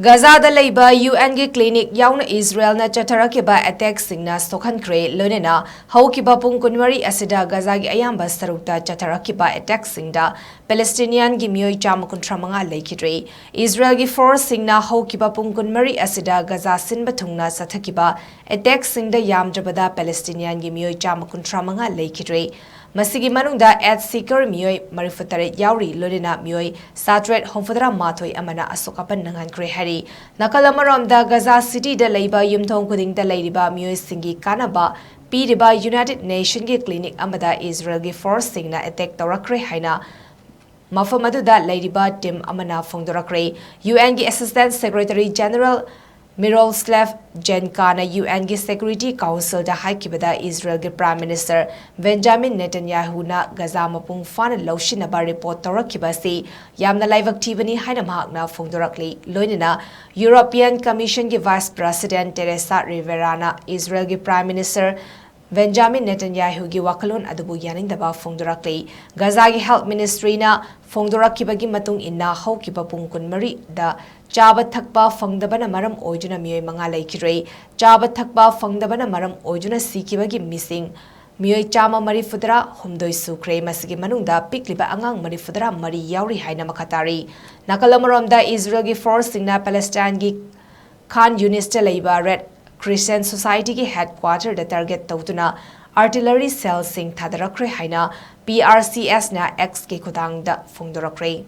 Gaza da LEIBA UN gi clinic YOUNA Israel na CHATHARAKHIBA attack SINGNA SOKHANKHRE LOINANA HOUKHIBA Pung kunwari Asida Gaza gi Ayamba Sarukta Chatharakkhiba attack Singda Palestinian gi Meoi chamukuntramanga Leikhidre Israel gi force SINGNA HOUKHIBA Pung kunwari Asida Gaza sinba thungna Sathakiba attack Singda yamdrabada Palestinian gi Meoi chamukuntramanga Leikhidre Masigi manungda at seeker Meoi marifutare yauri Loinana Meoi satret homfadra mathoi amana asokapan nangankre hari Nakalamaramda Gaza City da LEIBA yumthong kuding da LEIBA Meoi singi kanaba piriba United Nations gi clinic amada Israel gi force singna attack tawrakre haina Mafamaduda LEIBA team amana fongdorakre UN gi Assistant Secretary General Miroslav Jenkana UN gi Security Council da HOUKHIBA Israel gi Prime Minister Benjamin Netanyahu na Gaza mapung fana laushinaba report tawrakhiba si yamna laibak thibani haina mahakna fongdorakli loinana European Commission gi Vice President Teresa Rivera na Israel gi Prime Minister Benjamin Netanyahu gi wakalon adubu yaningdaba fongdorakli Gaza gi Health Ministry na fongdorakhiba gi matung inna HOUKHIBA pung kunmari da Chaba thakpa fangdabana maram oijuna Meoi manga Leikhidre Chaba thakpa fangdabana maram oijuna sikiba gi missing Meoi chama marifudra humdoi sukre masigi manungda pikliba angang marifudra mari yauri haina makatari Nakalamaramda Israel gi force SINGNA Palestine gi Khan Yunis da LEIBA Red Crescent Society ki headquarter da target tautuna artillery cell sing thadarakre haina PRCS na X ki khudang da fongdorakre